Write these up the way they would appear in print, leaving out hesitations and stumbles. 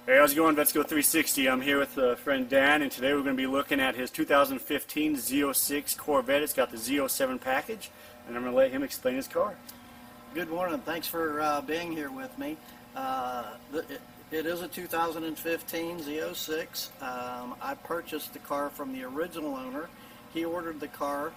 Hey, how's it going, Vets Go 360? I'm here with friend Dan, and today we're going to be looking at his 2015 Z06 Corvette. It's got the Z07 package, and I'm going to let him explain his car. Good morning. Thanks for being here with me. It is a 2015 Z06. I purchased the car from the original owner. He ordered the car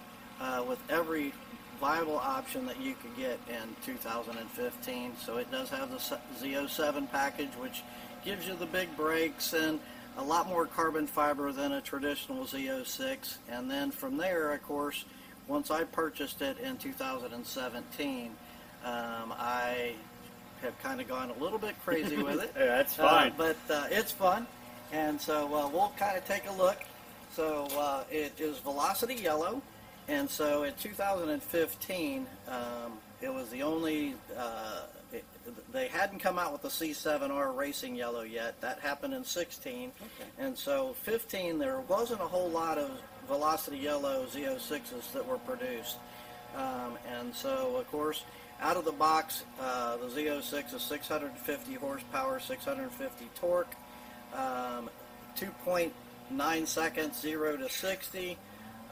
with every viable option that you could get in 2015. So it does have the Z07 package, which gives you the big brakes and a lot more carbon fiber than a traditional Z06. And then from there, of course, once I purchased it in 2017, I have kind of gone a little bit crazy with it. Yeah, that's fine. But it's fun, and so we'll kind of take a look. So it is Velocity Yellow, and so in 2015, it was the only, they hadn't come out with the C7R Racing Yellow yet. That happened in 16, okay. And so 15, there wasn't a whole lot of Velocity Yellow Z06s that were produced. And so, of course, out of the box, the Z06 is 650 horsepower, 650 torque, 2.9 seconds, 0 to 60.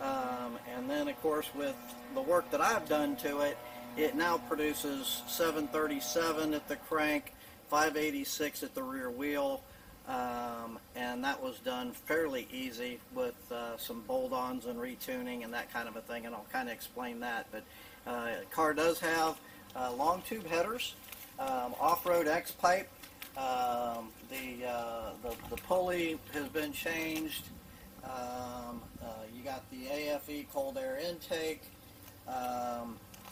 And then, of course, with the work that I've done to it, it now produces 737 at the crank, 586 at the rear wheel, and that was done fairly easy with some bolt-ons and retuning and that kind of a thing, and I'll kind of explain that. But the car does have long tube headers, off-road X-pipe. The pulley has been changed. You got the AFE cold air intake,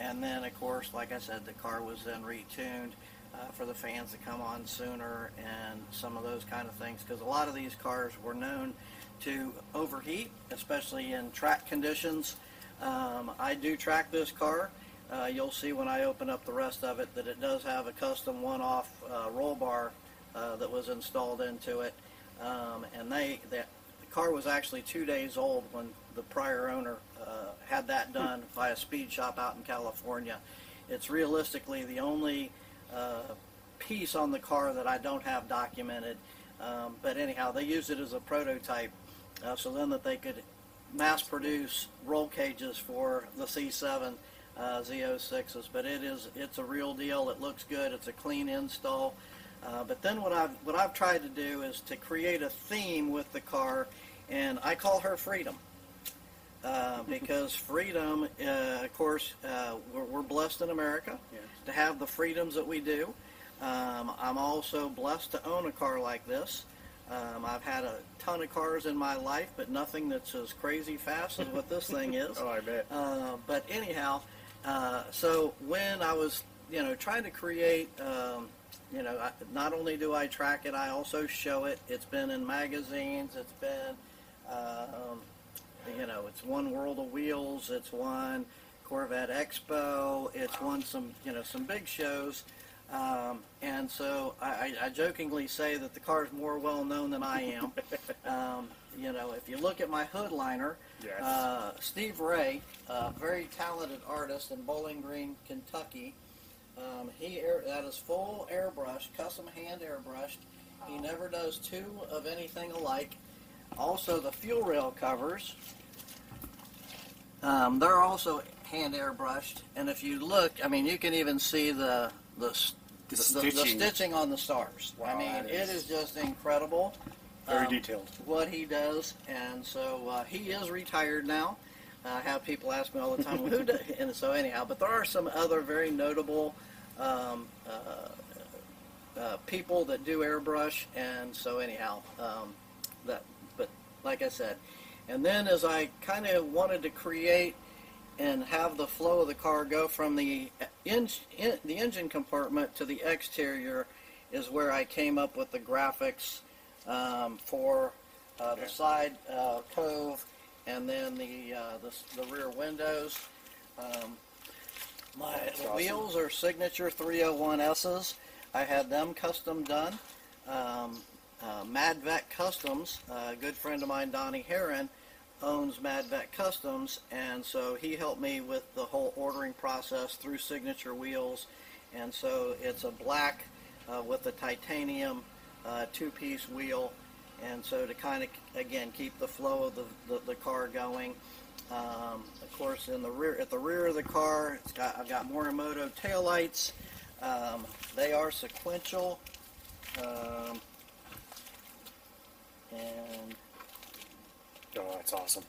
and then, of course, like I said, the car was then retuned for the fans to come on sooner and some of those kind of things, because a lot of these cars were known to overheat, especially in track conditions. I do track this car. You'll see when I open up the rest of it that it does have a custom one-off roll bar that was installed into it, and the car was actually 2 days old when the prior owner had that done by a speed shop out in California. It's realistically the only piece on the car that I don't have documented, but anyhow, they used it as a prototype so then that they could mass produce roll cages for the C7 Z06s. But it's a real deal. It looks good. It's a clean install. But then what I've tried to do is to create a theme with the car, and I call her Freedom. Because freedom, of course, we're blessed in America, yes, to have the freedoms that we do. I'm also blessed to own a car like this. I've had a ton of cars in my life, but nothing that's as crazy fast as what this thing is. Oh, I bet. But anyhow, so when I was, trying to create, not only do I track it, I also show it. It's been in magazines. It's been, it's won World of Wheels. It's won Corvette Expo. It's won some big shows. And so I jokingly say that the car is more well known than I am. If you look at my hood liner, yes, Steve Ray, a very talented artist in Bowling Green, Kentucky, that is full airbrushed, custom hand airbrushed. He never does two of anything alike. Also, the fuel rail covers, they're also hand airbrushed, and if you look, you can even see the stitching on the stars. Wow, it is just incredible. Very detailed. What he does, and so he is retired now. I have people ask me all the time, well, who does? And so anyhow, but there are some other very notable people that do airbrush, and so anyhow, but like I said, and then as I kind of wanted to create and have the flow of the car go from the engine compartment to the exterior is where I came up with the graphics for the side cove and then the rear windows. The wheels are Signature 301S's. I had them custom done. Mad Vet Customs, a good friend of mine, Donnie Herron, owns Mad Vet Customs, and so he helped me with the whole ordering process through Signature wheels. And so it's a black with the titanium two-piece wheel, and so to kind of, again, keep the flow of the car going. Of course, in the rear, at the rear of the car, I've got Morimoto taillights. They are sequential, and Oh, that's awesome.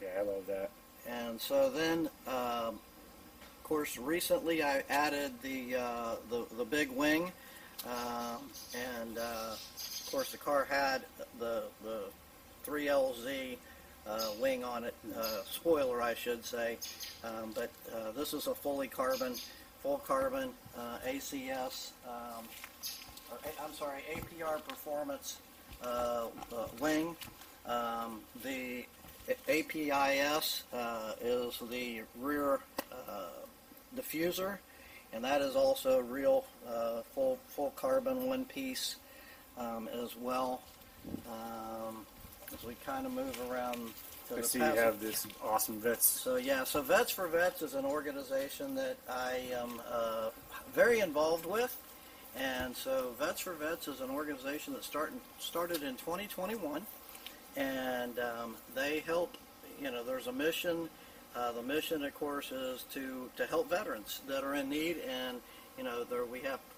Yeah, I love that. and so then, of course, recently I added the big wing, and of course the car had the 3LZ wing on it, spoiler I should say, but this is a full carbon ACS, I'm sorry, APR performance wing. The APIS is the rear diffuser, and that is also real full carbon one piece as well. As we kind of move around to I the see you have this awesome Vets. So yeah, so Vets for Vets is an organization that I am very involved with, and so Vets for Vets is an organization that started in 2021, and they help. You know, there's a mission. The mission, of course, is to help veterans that are in need, and you know,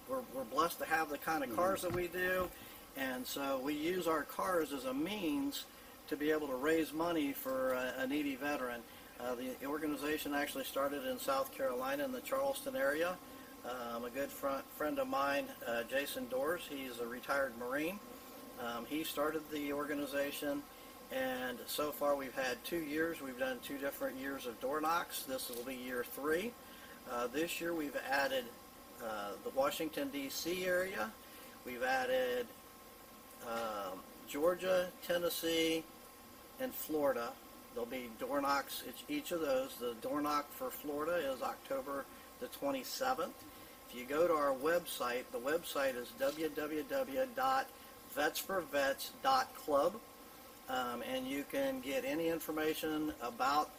we're blessed to have the kind of cars that we do, and so we use our cars as a means to be able to raise money for a needy veteran. The organization actually started in South Carolina in the Charleston area. A good friend of mine, Jason Doors, he's a retired Marine. He started the organization, and so far we've had 2 years. We've done 2 different years of door knocks. This will be year 3. This year we've added the Washington, D.C. area. We've added Georgia, Tennessee, and Florida. There'll be door knocks each of those. The door knock for Florida is October the 27th. If you go to our website, the website is www.VettesforVets.club, and you can get any information about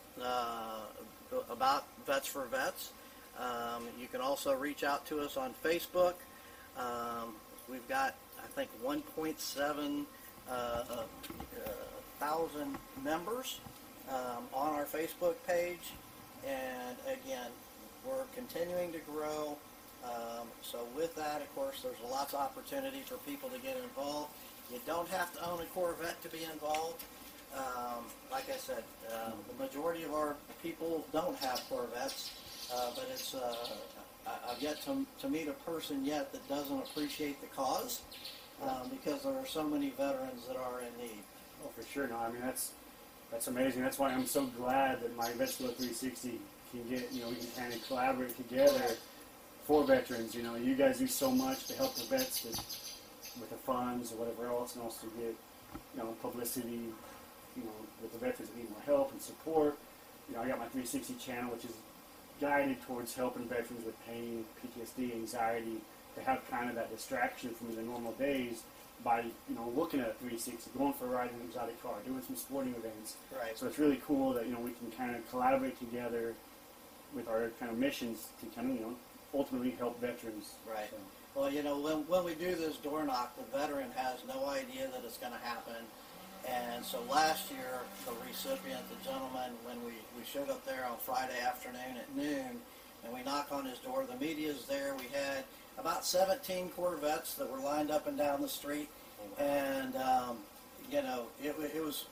Vets for Vets. You can also reach out to us on Facebook. We've got, I think, 1.7 thousand members on our Facebook page, and again, we're continuing to grow. So with that, of course, there's lots of opportunity for people to get involved. You don't have to own a Corvette to be involved. Like I said, the majority of our people don't have Corvettes, but it's I've yet to meet a person yet that doesn't appreciate the cause, because there are so many veterans that are in need. Oh, for sure. No, I mean, that's amazing. That's why I'm so glad that my Vetsville 360 can get, you know, we can kind of collaborate together for veterans. You know, you guys do so much to help the vets with the funds or whatever else, and also get, you know, publicity, you know, with the veterans that need more help and support. You know, I got my 360 channel, which is guided towards helping veterans with pain, PTSD, anxiety, to have kind of that distraction from the normal days by, you know, looking at a 360, going for a ride in an exotic car, doing some sporting events. Right. So it's really cool that, you know, we can kind of collaborate together with our kind of missions to kind of, you know, ultimately help veterans. Right. So. Well, you know, when we do this door knock, the veteran has no idea that it's going to happen. And so last year, the recipient, the gentleman, when we showed up there on Friday afternoon at noon, and we knock on his door, the media's there. We had about 17 Corvettes that were lined up and down the street, and you know, it was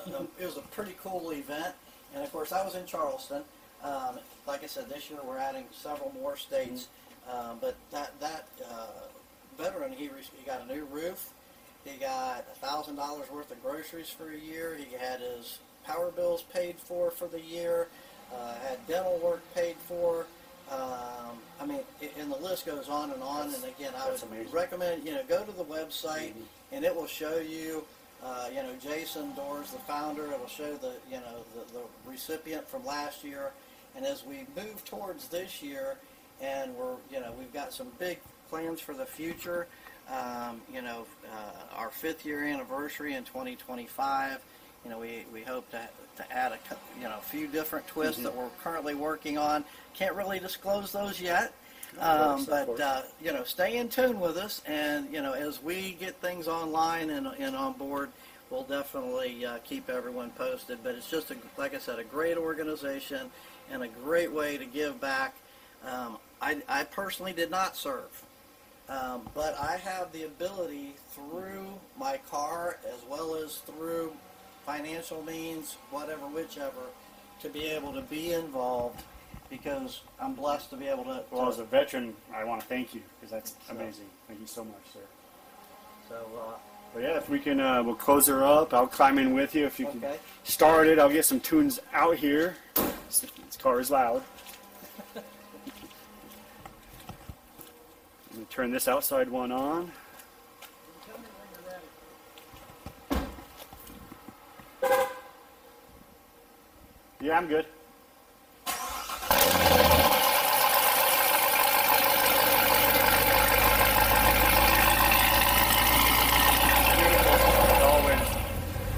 a pretty cool event. And of course, I was in Charleston. Like I said, this year we're adding several more states. But that veteran, he got a new roof. He got $1,000 worth of groceries for a year. He had his power bills paid for the year. Had dental work paid for. I mean, and the list goes on and on. And again, I would recommend, you know, go to the website, and it will show you, you know, Jason Doors, the founder. It will show the, you know, the recipient from last year. And as we move towards this year, and we've got some big plans for the future. You know, our 5th year anniversary in 2025. You know, we hope to add a few different twists that we're currently working on. Can't really disclose those yet, You know, stay in tune with us, and you know, as we get things online and on board, we'll definitely keep everyone posted. But it's just, like I said, a great organization and a great way to give back. I personally did not serve, but I have the ability through my car as well as through financial means, whatever, whichever, to be able to be involved, because I'm blessed to be able to. Well, as a veteran, I want to thank you, because that's amazing. Thank you so much, sir. So. But yeah, if we can, we'll close her up. I'll climb in with you if you Okay. can start it. I'll get some tunes out here. This car is loud. Let me turn this outside one on. Tell me when you're ready. Yeah, I'm good.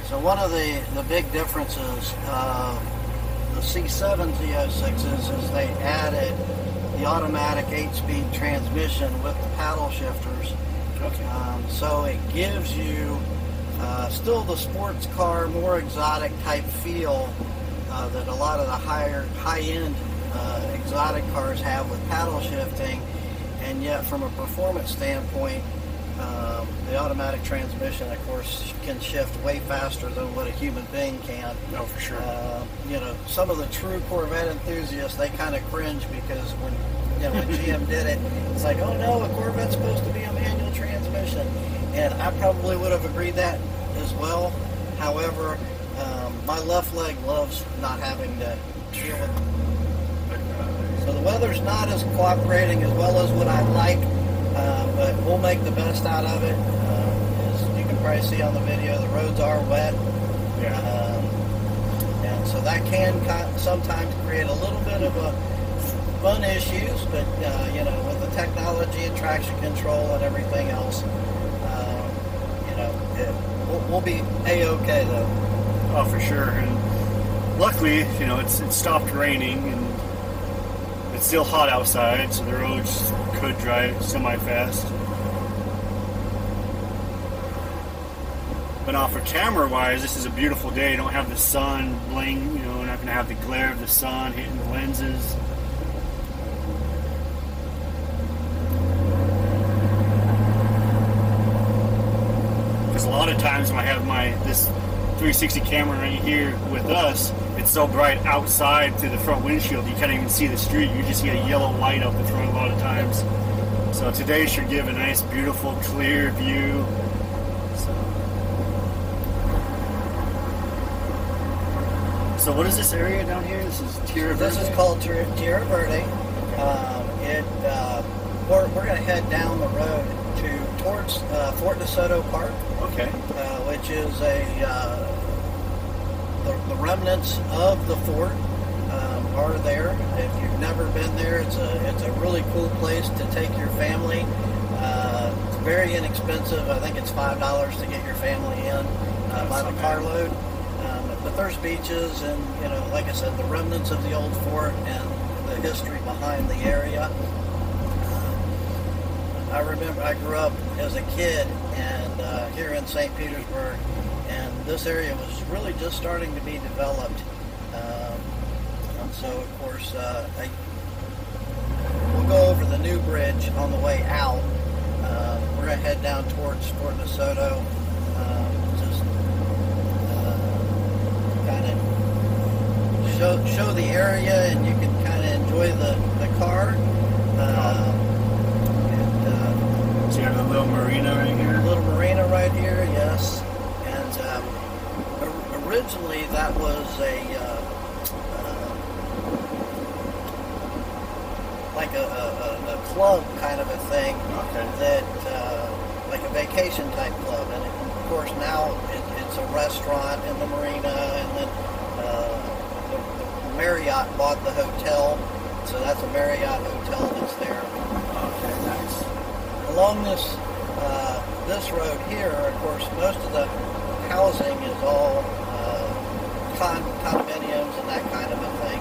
So one of the big differences the C7 Z06s is they added the automatic 8-speed transmission with the paddle shifters. Okay. So it gives you still the sports car, more exotic type feel that a lot of the high-end exotic cars have with paddle shifting, and yet from a performance standpoint, the automatic transmission, of course, can shift way faster than what a human being can. No, for sure. You know, some of the true Corvette enthusiasts, they kind of cringe because when GM did it, it's like, oh no, a Corvette's supposed to be a manual transmission. And I probably would have agreed that as well. However, my left leg loves not having to deal with it. So the weather's not as cooperating as well as what I'd like. But we'll make the best out of it. As you can probably see on the video, the roads are wet. Yeah. And so that can sometimes create a little bit of fun issues, but you know, with the technology and traction control and everything else, you know, we'll be A-okay though. Oh, for sure. And luckily, you know, it stopped raining and it's still hot outside, so the roads could drive semi-fast. But now for camera-wise, this is a beautiful day. You don't have the sun bling, you know, not going to have the glare of the sun hitting the lenses. Because a lot of times when I have this 360 camera right here with us, it's so bright outside through the front windshield you can't even see the street. You just see a yellow light up the front a lot of times. So today should give a nice, beautiful, clear view. So what is this area down here? This is Tierra Verde? This is called Tierra Verde. We're going to head down the road towards Fort DeSoto Park. Okay. Which is the remnants of the fort are there. If you've never been there, it's a really cool place to take your family. It's very inexpensive. I think it's $5 to get your family in by the carload. But there's beaches and, you know, like I said, the remnants of the old fort and the history behind the area. I remember I grew up as a kid and here in St. Petersburg, and this area was really just starting to be developed. And so, of course, we'll go over the new bridge on the way out. We're going to head down towards Fort DeSoto. Just kind of show the area, and you can kind of enjoy the car. So you have a little marina right here? A little marina right here, yes. And originally that was like a club kind of a thing. Okay. That like a vacation type club, and of course now it's a restaurant in the marina, and then the Marriott bought the hotel, so that's a Marriott hotel that's there. Okay, nice. Along this road here, of course, most of the housing is all condominiums and that kind of a thing.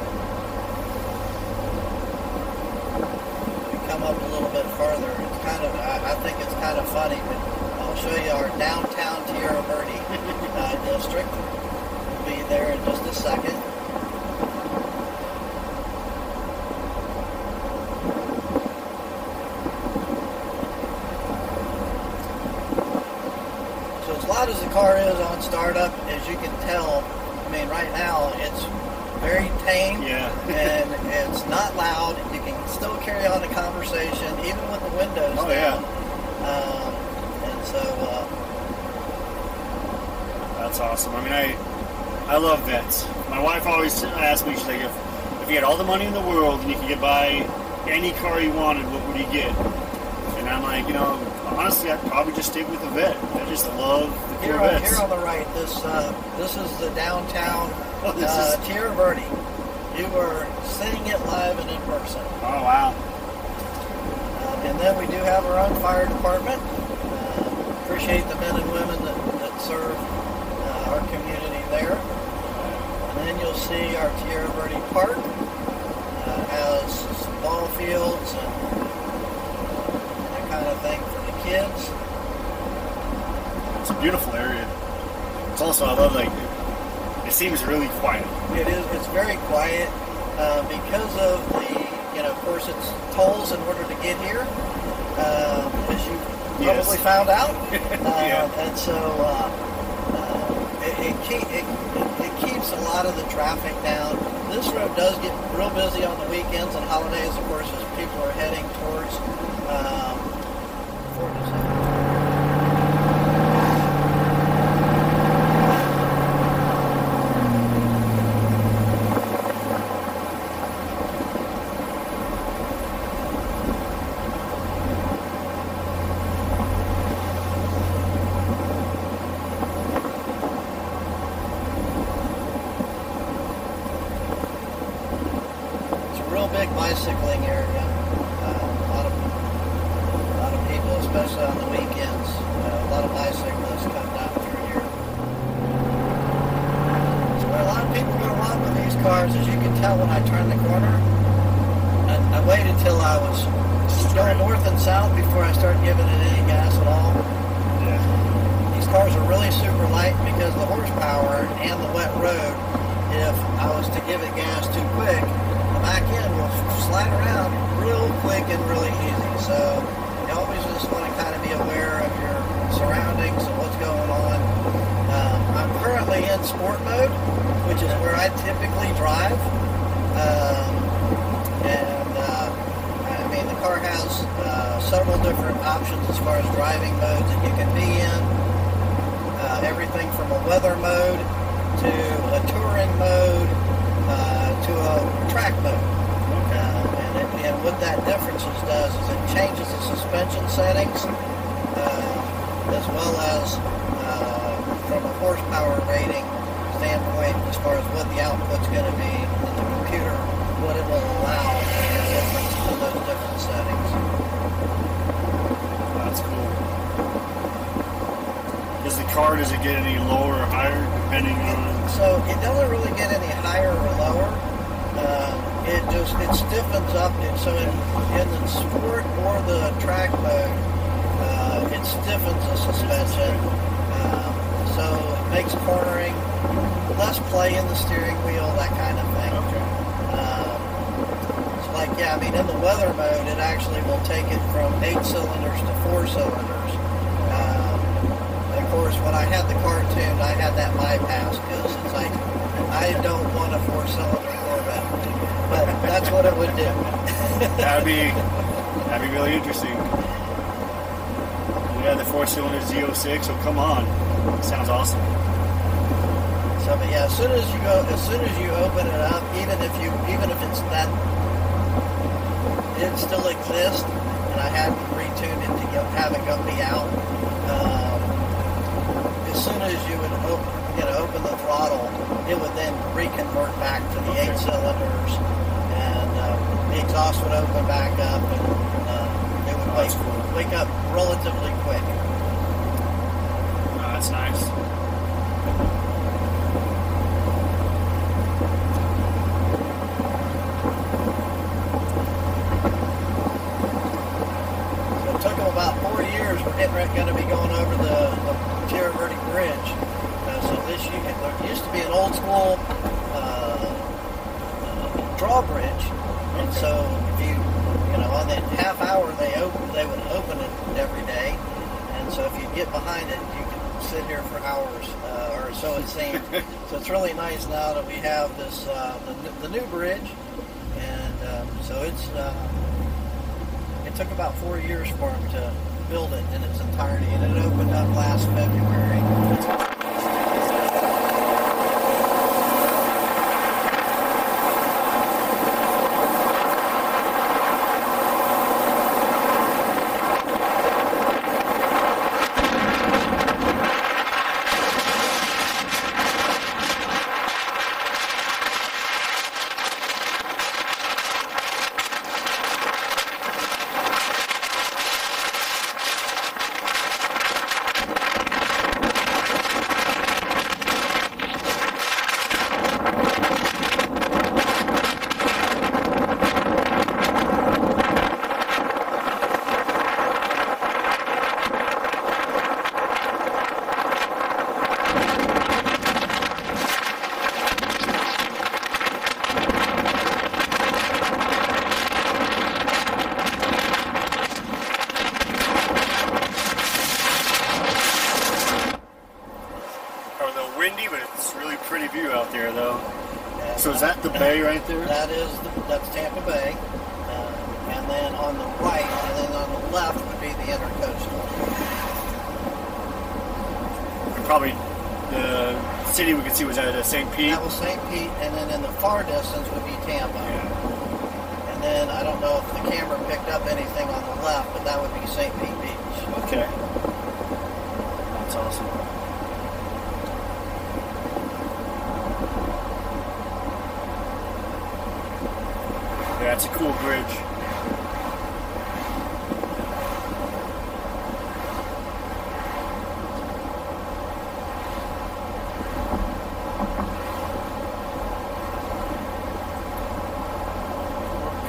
We come up a little bit further. It's kind of, I think it's kind of funny, but I'll show you our downtown Tierra Verde district. We'll be there in just a second. So as loud as the car is on startup, as you can tell, I mean, right now it's very tame, Yeah. and it's not loud. You can still carry on a conversation even with the windows Oh, down. yeah. And so, That's awesome. I mean, I love vets. My wife always asks me, she's like, if you had all the money in the world and you could buy any car you wanted, what would you get? And I'm like, honestly, I'd probably just stick with the vet. I just love the here Corvettes. on the right, this is the downtown Oh, this is- Tierra Verde. You were seeing it live and in person. Oh, wow. And then we do have our own fire department. Appreciate the men and women that serve our community there. And then you'll see our Tierra Verde Park has ball fields and that kind of thing for the kids. It's a beautiful area. It's also, I love, like, it seems really quiet. It is. It's very quiet because of the, of course, it's tolls in order to get here, as you Yes. probably found out. Yeah. And so it keeps a lot of the traffic down. This road does get real busy on the weekends and holidays, of course, as people are heading towards big bicycling area. A lot of people, especially on the weekends. A lot of bicyclists come down through here. So where a lot of people go up with these cars, as you can tell when I turn the corner. I waited till I was going north and south before I started giving it any gas at all. Yeah. These cars are really super light because of the horsepower and the wet road. If I was to give it gas too quick, the back end will slide around real quick and really easy. So you always just want to kind of be aware of your surroundings and what's going on. I'm currently in sport mode, which is where I typically drive. I mean, the car has several different options as far as driving modes that you can be in. Everything from a weather mode to a touring mode to a track mode. And what that differences does is it changes the suspension settings as well as from a horsepower rating standpoint as far as what the output's going to be and the computer, what it will allow in difference to those different settings. That's cool. Does it get any lower or higher depending on? So it doesn't really get any higher or lower. It stiffens up. So in the sport or the track mode, it stiffens the suspension. So it makes cornering, less play in the steering wheel, that kind of thing. Okay. It's like, yeah, I mean, in the weather mode, it actually will take it from 8 cylinders to 4 cylinders. Of course, when I had the car tuned, I had that bypass because it's like, I don't want a 4-cylinder Corvette, but that's what it would do. That'd be really interesting. Yeah, the 4-cylinder Z06. So come on, sounds awesome. So, but yeah, as soon as you open it up, even if it's that, it still exists, and I hadn't retuned it to have it go me out. As soon as you would open the throttle, it would then reconvert back to the 8 cylinders, and the exhaust would open back up, and it would wake up relatively quick. Oh, that's nice. if you get behind it, you can sit here for hours, or so it seems. So it's really nice now that we have this the new bridge, and so it took about 4 years for him to build it in its entirety, and it opened up last February. Windy, but it's really pretty view out there, though. So is that the bay right there? That's Tampa Bay, and then on the right, and then on the left would be the intercoastal. And probably the city we could see was at St. Pete. That was St. Pete, and then in the far distance would be Tampa. Yeah. And then I don't know if the camera picked up anything on the left, but that would be St. Pete Beach. Okay. That's awesome. Yeah, it's a cool bridge.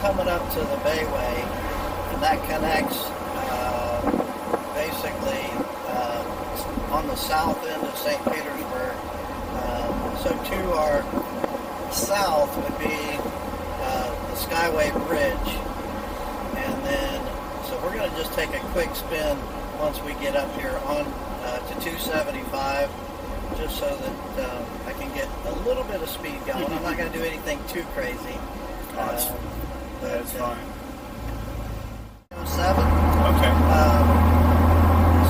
Coming up to the Bayway, and that connects basically on the south end of St. Petersburg. So to our south would be the Skyway Bridge, and then so we're going to just take a quick spin once we get up here on to 275, just so that I can get a little bit of speed going. I'm not going to do anything too crazy. That's fine. 7. Okay.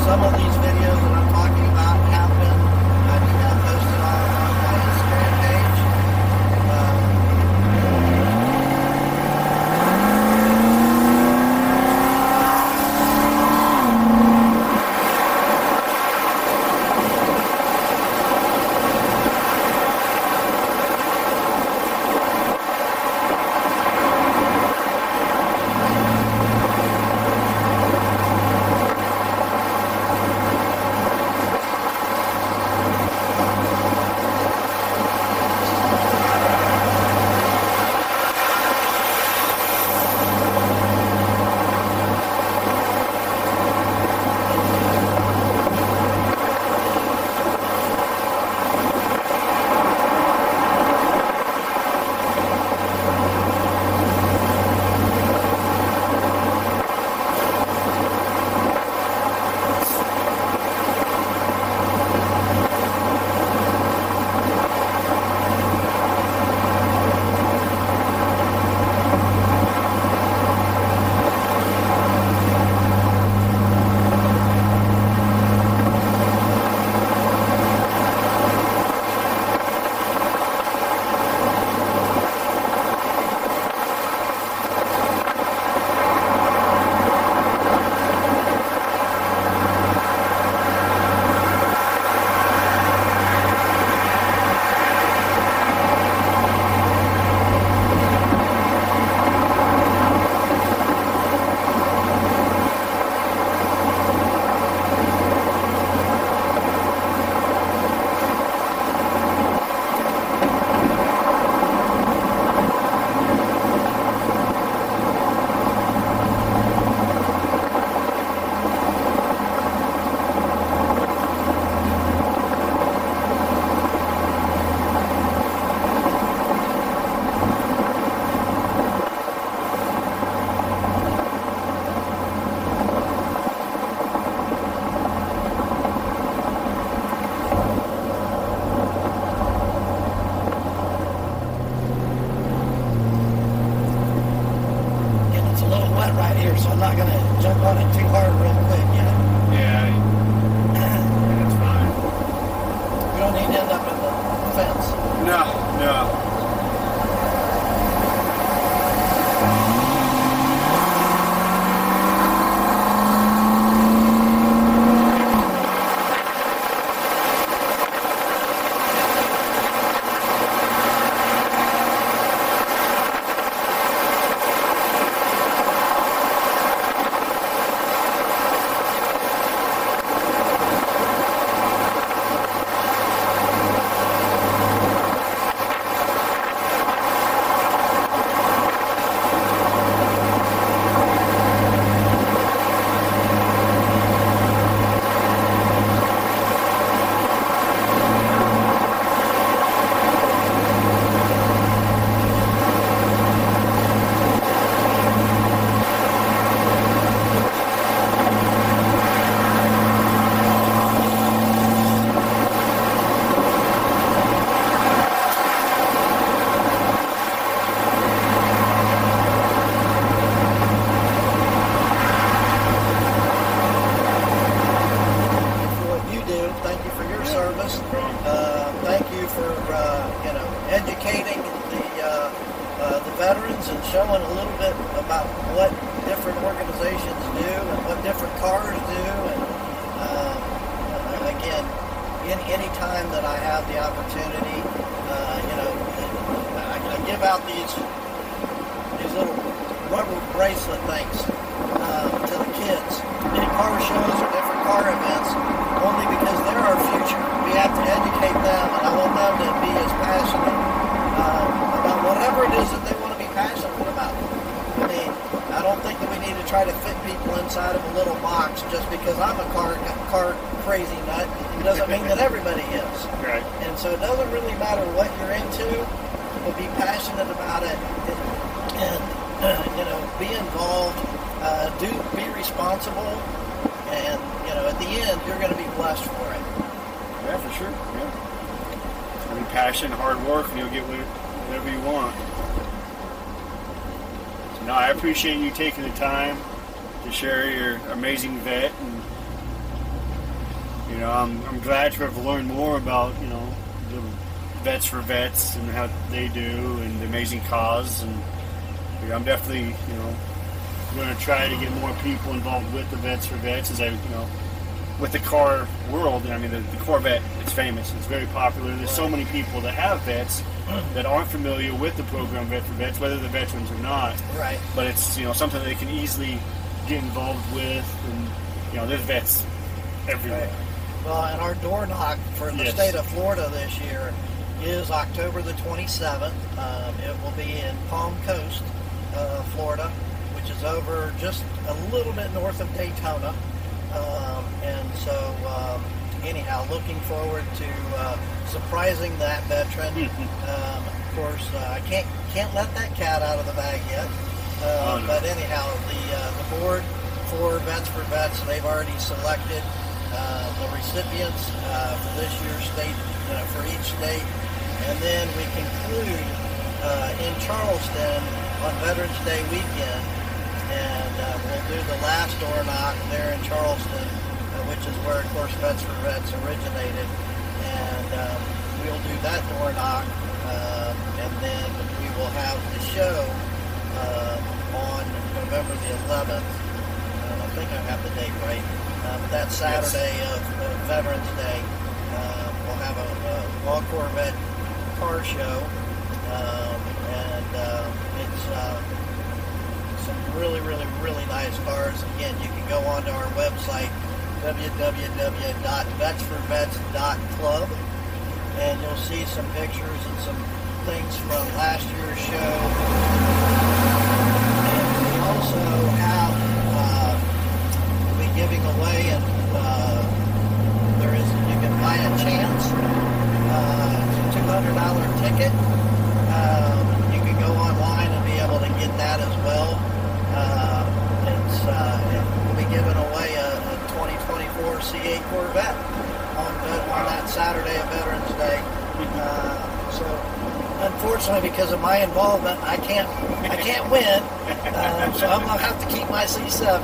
Some of these videos that I'm talking about have been posted on my Instagram page. I'm not going to jump on it too hard real quick yet. Yeah, that's fine. We don't need to end up in the fence. No, no. Educating the veterans and showing a little bit about what different organizations do and what different cars do. And again, any time that I have the opportunity, I give out these little rubber bracelet things to the kids in car shows or different car events, only because they're our future. We have to educate them, and I want them to be as passionate about whatever it is that they want to be passionate about. I mean, I don't think that we need to try to fit people inside of a little box just because I'm a car crazy nut. It doesn't mean that everybody is. Right. And so it doesn't really matter what you're into, but be passionate about it and be involved, be responsible, and at the end you're going to be blessed for it. Yeah, for sure. Yeah. I mean, passion, hard work, and you'll get whatever you want. So, no, I appreciate you taking the time to share your amazing vet, and I'm glad to have learned more about the Vets for Vets and how they do and the amazing cause, and I'm definitely going to try to get more people involved with the Vets for Vets as with the car world. I mean, the Corvette, it's famous. It's very popular. There's so many people that have vets that aren't familiar with the program Vet for Vets, whether they're veterans or not. Right. But it's something they can easily get involved with, and there's vets everywhere. Right. Well, and our door knock for the state of Florida this year is October the 27th. It will be in Palm Coast, Florida, which is over just a little bit north of Daytona. And so, anyhow, looking forward to surprising that veteran. Of course, I can't let that cat out of the bag yet. No. But anyhow, the board for Vets for Vets, they've already selected the recipients for this year's state, for each state. And then we conclude in Charleston on Veterans Day weekend. And we'll do the last door knock there in Charleston, which is where, of course, Vets for Vets originated. And we'll do that door knock, and then we will have the show on November the 11th. I think I have the date right. That Saturday of Veterans Day, we'll have a all Corvette car show, and it's some really, really, really nice cars. Again, you can go onto our website, www.vetsforvets.club, and you'll see some pictures and some things from last year's show. And we also have, we'll be giving away, and you can buy a chance. It's a $200 ticket. You can go online and be able to get that as well. We'll be giving away a 2024 C8 Corvette on that Saturday of Veterans Day. So unfortunately, because of my involvement, I can't win. So I'm gonna have to keep my C7.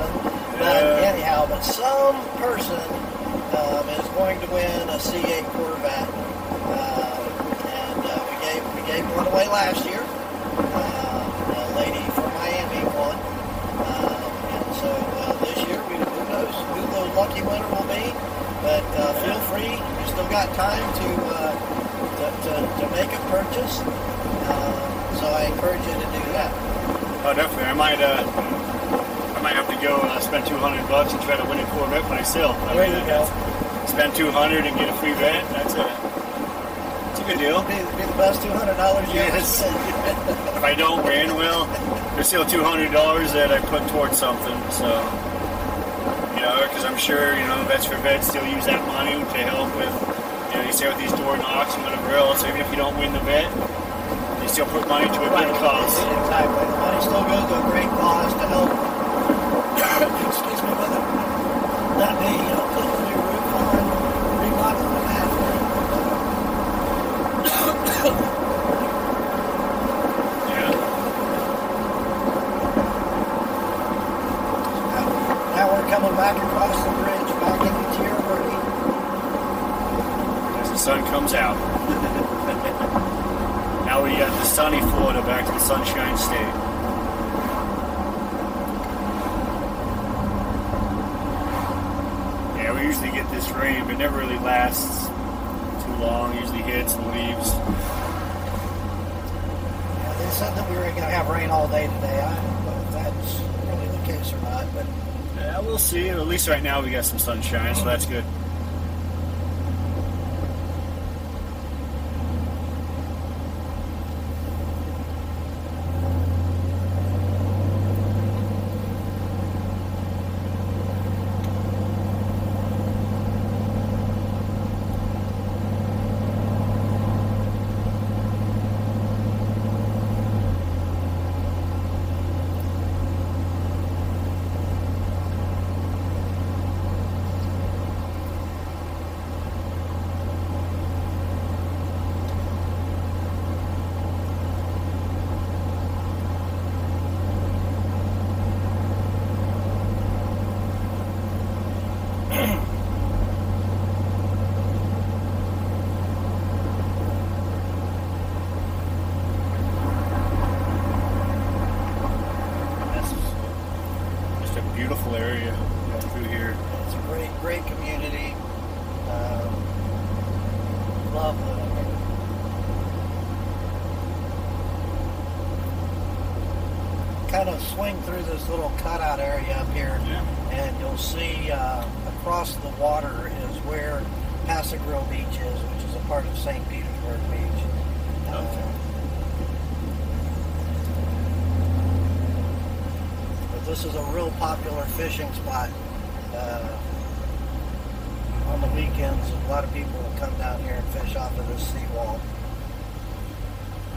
But anyhow, but some person is going to win a C8 Corvette, and we gave one away last year. A lady from Miami won, and so this year who knows who the lucky winner will be. But feel free, you still got time to make a purchase. So I encourage you to do that. Oh, definitely. I might have to go spend $200 and try to win a Corvette myself. There you go. Spend $200 and get a free vet. That's a good deal. Be the best $200 you ever Yes. spent. If I don't win, well, there's still $200 that I put towards something. So, because I'm sure, VettesforVets still use that money to help with, you say with these door knocks and whatever else. Even if you don't win the vet, you still put money to a good cause. Exactly. The money still goes to a great cause to help. Excuse me, whether that be putting a new roof on, remodeling the bathroom. Yeah. Now we're coming back across the bridge, back into Tierbergy. As the sun comes out. Now we got the sunny Florida back to the Sunshine State. Yeah, we usually get this rain, but it never really lasts too long. It usually hits and leaves. Yeah, they said that we were going to have rain all day today. I don't know if that's really the case or not, but Yeah, we'll see. At least right now we got some sunshine, so that's good. Beautiful area through here. it's a great community. Love living here. Kind of swing through this little cutout area up here, and you'll see across the water is where Pasagrille Beach is, which is a part of St. Petersburg Beach. But this is a real popular fishing spot. On the weekends, a lot of people will come down here and fish off of this seawall.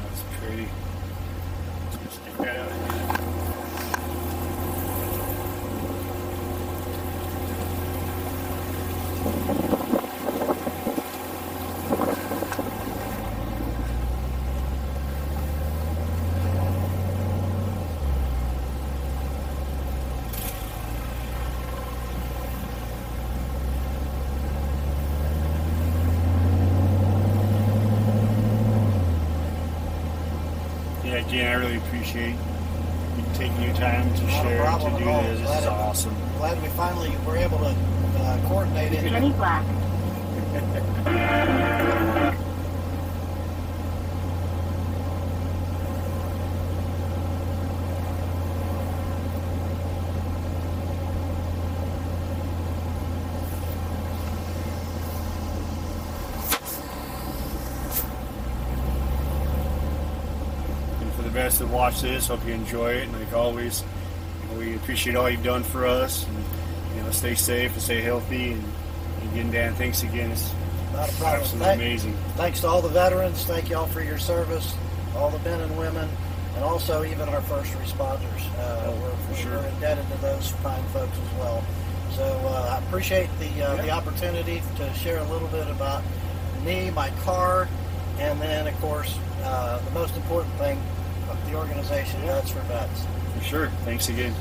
That's pretty. Let's stick that out again. Yeah, Jan, I really appreciate you taking your time to share, to do this. This is awesome. Glad we finally were able to coordinate it. Penny Black. For the best that watch this, hope you enjoy it. And like always, we appreciate all you've done for us. And, stay safe and stay healthy. And again, Dan, thanks again. It's Not a problem. absolutely amazing. Thanks to all the veterans. Thank you all for your service, all the men and women, and also even our first responders. We're indebted to those fine folks as well. So I appreciate the opportunity to share a little bit about me, my car, and then of course the most important thing, the organization Vets for Vets. For sure. Thanks again.